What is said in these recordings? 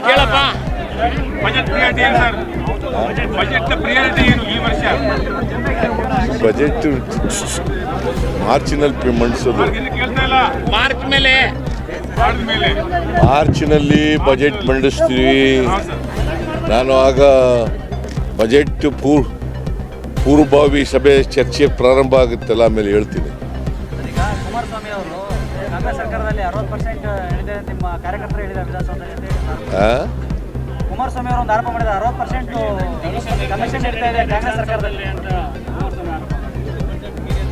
ಕೇಳಪ್ಪ. Budget priority ಏನು sir? Budget priority ಏನು ಈ ವರ್ಷ? ಬಜೆಟ್ ಮಾರ್ಚಿನಲ್ಲಿ ಮಂಡಿಸೋದು. ಕೇಳ್ತಾ ಇಲ್ಲ. ಮಾರ್ಚ್ ಮೇಲೆ ಮಾರ್ಚ್ನಲ್ಲಿ ಬಜೆಟ್ ಮಂಡಿಸ್ತೀವಿ. ನಾನು ಆಗ ಬಜೆಟ್ ಪೂರ್ವಭಾವಿ ಸಭೆ ಚರ್ಚೆ ಪ್ರಾರಂಭ ಆಗುತ್ತಲ್ಲ, ಆಮೇಲೆ ಹೇಳ್ತೀನಿ. ಈಗ ಕುಮಾರಸ್ವಾಮಿ ಅವರು ಕಾಂಗ್ರೆಸ್ ಸರ್ಕಾರದಲ್ಲಿ 60% ಹೇಳಿದೆ, ನಿಮ್ಮ ಕಾರ್ಯಕರ್ತರು ಹೇಳಿದ ವಿಧಾನಸೌಧದಲ್ಲಿ ಕುಮಾರಸ್ವಾಮಿ ಅವರು ಒಂದು ಆರೋಪ ಮಾಡಿದ 60% ಕಮಿಷನ್ ನೀಡ್ತಾ ಇದೆ ಕಾಂಗ್ರೆಸ್ ಸರ್ಕಾರದಲ್ಲಿ ಅಂತ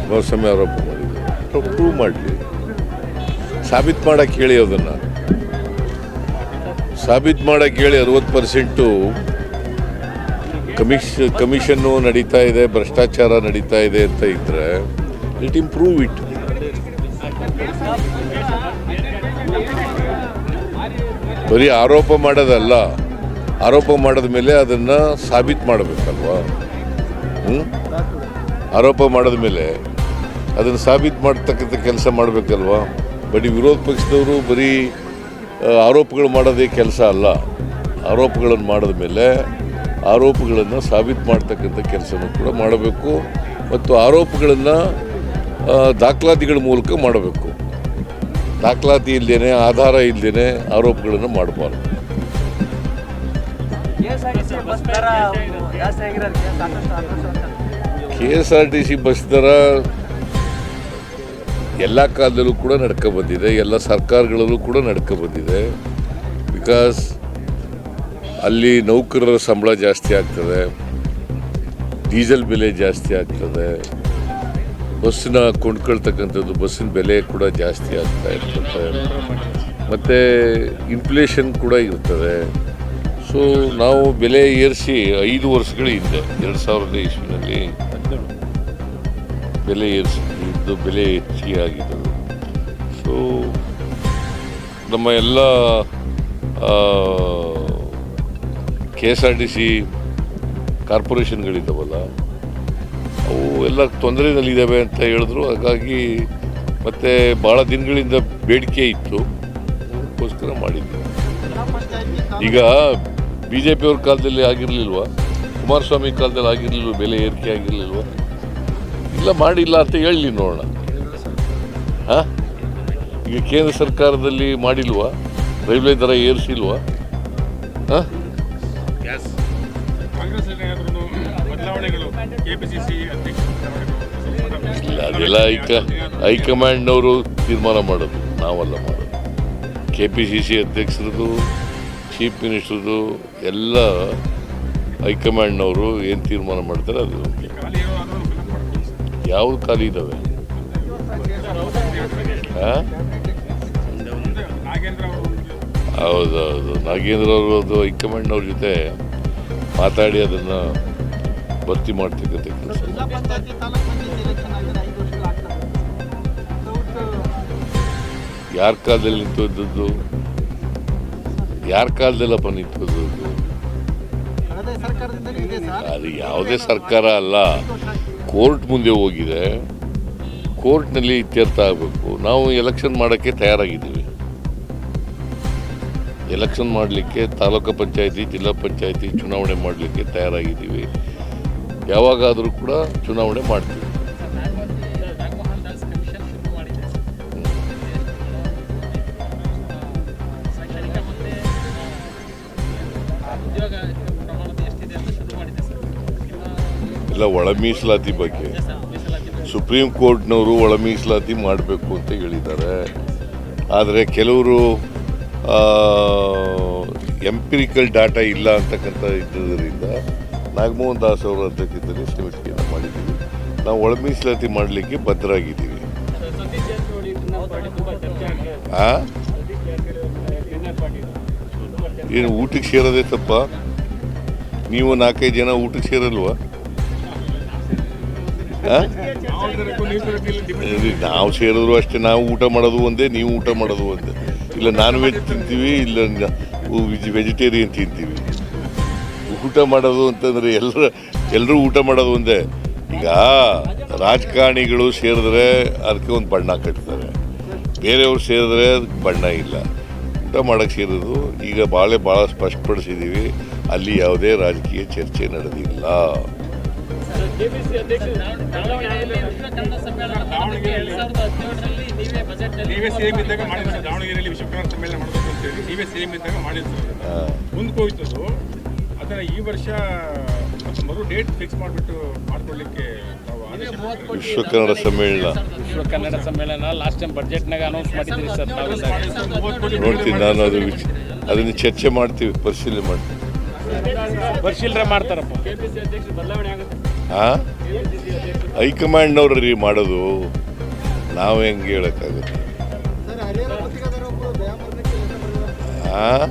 ಕುಮಾರಸ್ವಾಮಿ ಆರೋಪ ಮಾಡಿದ್ದಾರೆ. ಪ್ರೂವ್ ಮಾಡಲಿ, ಸಾಬೀತು ಮಾಡೋಕ್ಕೆ ಹೇಳಿ, ಅದನ್ನು ಸಾಬೀತು ಮಾಡೋಕ್ಕೆ ಹೇಳಿ. 60% ಕಮಿಷನ್ನು ನಡೀತಾ ಇದೆ, ಭ್ರಷ್ಟಾಚಾರ ನಡೀತಾ ಇದೆ ಅಂತ ಇದ್ದರೆ ಇಟ್ ಇಂಪ್ರೂವ್ ಇಟ್. ಬರೀ ಆರೋಪ ಮಾಡೋದಲ್ಲ, ಆರೋಪ ಮಾಡಿದ ಮೇಲೆ ಅದನ್ನು ಸಾಬೀತು ಮಾಡಬೇಕಲ್ವಾ? ಆರೋಪ ಮಾಡಿದ ಮೇಲೆ ಅದನ್ನು ಸಾಬೀತು ಮಾಡ್ತಕ್ಕಂಥ ಕೆಲಸ ಮಾಡಬೇಕಲ್ವಾ? ಬರೀ ವಿರೋಧ ಪಕ್ಷದವರು ಬರೀ ಆರೋಪಗಳು ಮಾಡೋದೇ ಕೆಲಸ ಅಲ್ಲ. ಆರೋಪಗಳನ್ನು ಮಾಡಿದ ಮೇಲೆ ಆರೋಪಗಳನ್ನು ಸಾಬೀತು ಮಾಡ್ತಕ್ಕಂಥ ಕೆಲಸನೂ ಕೂಡ ಮಾಡಬೇಕು, ಮತ್ತು ಆರೋಪಗಳನ್ನು ದಾಖಲಾತಿಗಳ ಮೂಲಕ ಮಾಡಬೇಕು. ದಾಖಲಾತಿ ಇಲ್ಲದೇನೆ, ಆಧಾರ ಇಲ್ಲದೇನೆ ಆರೋಪಗಳನ್ನು ಮಾಡಬಾರ್ದು. KSRTC ಬಸ್ ದರ ಎಲ್ಲ ಕಾಲದಲ್ಲೂ ಕೂಡ ನಡ್ಕೊಬಂದಿದೆ, ಎಲ್ಲ ಸರ್ಕಾರಗಳಲ್ಲೂ ಕೂಡ ನಡ್ಕೊಬಂದಿದೆ. ಬಿಕಾಸ್ ಅಲ್ಲಿ ನೌಕರರ ಸಂಬಳ ಜಾಸ್ತಿ ಆಗ್ತದೆ, ಡೀಸೆಲ್ ಬೆಲೆ ಜಾಸ್ತಿ ಆಗ್ತದೆ, ಬಸ್ಸಿನ ಕೊಂಡ್ಕೊಳ್ತಕ್ಕಂಥದ್ದು ಬಸ್ಸಿನ ಬೆಲೆ ಕೂಡ ಜಾಸ್ತಿ ಆಗ್ತಾ ಇರ್ತದೆ, ಮತ್ತು ಇನ್ಫ್ಲೇಷನ್ ಕೂಡ ಇರ್ತದೆ. ಸೊ ನಾವು ಬೆಲೆ ಏರಿಸಿ 5 ವರ್ಷಗಳ ಹಿಂದೆ 2000 ಇಸ್ವಿನಲ್ಲಿ ಬೆಲೆ ಏರಿಸಿದ್ದು, ಬೆಲೆ ಹೆಚ್ಚಿಗೆ ಆಗಿದ್ದು. ಸೊ ನಮ್ಮ ಎಲ್ಲ KSRTC ಕಾರ್ಪೊರೇಷನ್ಗಳಿದ್ದಾವಲ್ಲ, ಅವು ಎಲ್ಲ ತೊಂದರೆನಲ್ಲಿದ್ದಾವೆ ಅಂತ ಹೇಳಿದ್ರು. ಹಾಗಾಗಿ ಮತ್ತು ಭಾಳ ದಿನಗಳಿಂದ ಬೇಡಿಕೆ ಇತ್ತು, ಅದಕ್ಕೋಸ್ಕರ ಮಾಡಿದ್ದೆ. ಈಗ BJP ಅವ್ರ ಕಾಲದಲ್ಲಿ ಆಗಿರಲಿಲ್ವಾ? ಕುಮಾರಸ್ವಾಮಿ ಕಾಲದಲ್ಲಿ ಆಗಿರಲಿಲ್ವ? ಬೆಲೆ ಏರಿಕೆ ಆಗಿರಲಿಲ್ವ? ಇಲ್ಲ, ಮಾಡಿಲ್ಲ ಅಂತ ಹೇಳಲಿ ನೋಡೋಣ. ಹಾಂ, ಈಗ ಕೇಂದ್ರ ಸರ್ಕಾರದಲ್ಲಿ ಮಾಡಿಲ್ವಾ? ರೈಲ್ವೆ ದರ ಏರಿಸಿಲ್ವಾ? ಹಾಂ, ಇಲ್ಲ, ಅದೆಲ್ಲ ಹೈಕಮಾಂಡ್ನವರು ತೀರ್ಮಾನ ಮಾಡೋದು, ನಾವಲ್ಲ ಮಾಡೋದು. KPCC ಅಧ್ಯಕ್ಷರದು, ಚೀಫ್ ಮಿನಿಸ್ಟರ್ದು ಎಲ್ಲ ಹೈಕಮಾಂಡ್ನವರು ಏನು ತೀರ್ಮಾನ ಮಾಡ್ತಾರೆ ಅದು. ಯಾವುದು ಖಾಲಿ ಇದ್ದಾವೆ? ಹೌದೌದು, ನಾಗೇಂದ್ರ ಅವರು ಹೈಕಮಾಂಡ್ನವ್ರ ಜೊತೆ ಮಾತಾಡಿ ಅದನ್ನು ಭರ್ತಿ ಮಾಡ್ತಕ್ಕಂಥ ಕೆಲಸ. ಯಾರ ಕಾಲದಲ್ಲಿ ನಿಂತದ್ದು? ಯಾರ ಕಾಲದಲ್ಲಪ್ಪ ನಿಂತದ್ದು? ಅದು ಯಾವುದೇ ಸರ್ಕಾರ ಅಲ್ಲ, ಕೋರ್ಟ್ ಮುಂದೆ ಹೋಗಿದೆ, ಕೋರ್ಟ್ನಲ್ಲಿ ಇತ್ಯರ್ಥ ಆಗಬೇಕು. ನಾವು ಎಲೆಕ್ಷನ್ ಮಾಡೋಕ್ಕೆ ತಯಾರಾಗಿದ್ದೀವಿ. ಎಲೆಕ್ಷನ್ ಮಾಡಲಿಕ್ಕೆ ತಾಲೂಕು ಪಂಚಾಯತಿ, ಜಿಲ್ಲಾ ಪಂಚಾಯತಿ ಚುನಾವಣೆ ಮಾಡಲಿಕ್ಕೆ ತಯಾರಾಗಿದ್ದೀವಿ. ಯಾವಾಗಾದರೂ ಕೂಡ ಚುನಾವಣೆ ಮಾಡ್ತೀವಿ. ಇಲ್ಲ, ಒಳ ಮೀಸಲಾತಿ ಬಗ್ಗೆ ಸುಪ್ರೀಂ ಕೋರ್ಟ್ನವರು ಒಳ ಮೀಸಲಾತಿ ಮಾಡಬೇಕು ಅಂತ ಹೇಳಿದ್ದಾರೆ. ಆದರೆ ಕೆಲವರು ಎಂಪಿರಿಕಲ್ ಡಾಟಾ ಇಲ್ಲ ಅಂತಕ್ಕಂಥ ಇದ್ದರಿಂದ ನಾಗಮೋಹನ್ ದಾಸ್ ಅವರ ಅಧ್ಯಕ್ಷತೆಯಲ್ಲಿ ಸಮಿತಿಯನ್ನು ಮಾಡಿದ್ದೀವಿ. ನಾವು ಒಳ ಮೀಸಲಾತಿ ಮಾಡಲಿಕ್ಕೆ ಬದ್ಧರಾಗಿದ್ದೀವಿ. ಏನು ಊಟಕ್ಕೆ ಸೇರೋದೇ ತಪ್ಪ? ನೀವು 4-5 ಜನ ಊಟಕ್ಕೆ ಸೇರಲ್ವಾ? ನಾವು ಸೇರಿದ್ರು ಅಷ್ಟೇ. ನಾವು ಊಟ ಮಾಡೋದು ಒಂದೇ, ನೀವು ಊಟ ಮಾಡೋದು ಒಂದೇ. ಇಲ್ಲ ನಾನ್ ವೆಜ್ ತಿಂತೀವಿ, ಇಲ್ಲ ವೆಜಿಟೇರಿಯನ್ ತಿಂತೀವಿ. ಊಟ ಮಾಡೋದು ಅಂತಂದರೆ ಎಲ್ಲರೂ ಊಟ ಮಾಡೋದು ಒಂದೇ. ಈಗ ರಾಜಕಾರಣಿಗಳು ಸೇರಿದ್ರೆ ಅದಕ್ಕೆ ಒಂದು ಬಣ್ಣ ಕಟ್ತಾರೆ, ಬೇರೆಯವ್ರು ಸೇರಿದ್ರೆ ಅದಕ್ಕೆ ಬಣ್ಣ ಇಲ್ಲ. ಮಾಡೋಕ್ಕೆ ಸೇರಿದ್ರು. ಈಗ ಭಾಳ ಸ್ಪಷ್ಟಪಡಿಸಿದ್ದೀವಿ, ಅಲ್ಲಿ ಯಾವುದೇ ರಾಜಕೀಯ ಚರ್ಚೆ ನಡೆದಿಲ್ಲ. ನೀವೇ ಸಿಎಂ ಇದ್ದಾಗ ಮಾಡಿದ್ರು ಸರ್, ದಾವಣಗೆರೆಯಲ್ಲಿ ವಿಶ್ವ ಕನ್ನಡ ಸಮ್ಮೇಳನ ಮಾಡಬೇಕು ಅಂತೇಳಿ ನೀವೇ ಸಿಎಂ ಇದ್ದಾಗ ಮಾಡಿದ್ರು ಸರ್. ಮುಂದಕ್ಕೆ ಹೋಯ್ತದು. ಅದನ್ನ ಈ ವರ್ಷ ಮರು ಡೇಟ್ ಫಿಕ್ಸ್ ಮಾಡಿಬಿಟ್ಟು ಮಾಡ್ಕೊಳ್ಳಿಕ್ಕೆ ನಾವು ವಿಶ್ವ ಕನ್ನಡ ಸಮ್ಮೇಳನ ಲಾಸ್ಟ್ ಟೈಮ್ ಬಡ್ಜೆಟ್ನಾಗ ಅನೌನ್ಸ್ ಮಾಡಿದ್ರಿ ಸರ್. ನೋಡ್ತೀನಿ ನಾನು, ಅದನ್ನು ಚರ್ಚೆ ಮಾಡ್ತೀವಿ, ಪರಿಶೀಲನೆ ಮಾಡ್ತೀವಿ. ಪರಿಶೀಲನೆ ಮಾಡ್ತಾರಪ್ಪ. ಹಾಂ, ಹೈಕಮಾಂಡ್ನವ್ರಿ ಮಾಡೋದು, ನಾವು ಹೆಂಗೆ ಹೇಳೋಕ್ಕಾಗುತ್ತೆ? ಹಾಂ,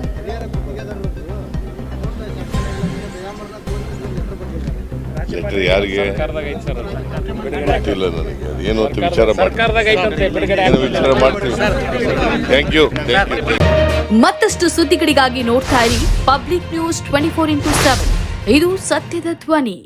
ಲೆಟ್ರ್ ಯಾರಿಗೆ ಗೊತ್ತಿಲ್ಲ ನನಗೆ. ಅದೇನು ಅಂತ ವಿಚಾರ ಮಾಡ್ತೀವಿ. Thank you. ಮತ್ತಷ್ಟು ಸುದ್ದಿಗಳಿಗಾಗಿ ನೋಡ್ತಾ ಇರಿ ಪಬ್ಲಿಕ್ ನ್ಯೂಸ್ 24x7. ಇದು ಸತ್ಯದ ಧ್ವನಿ.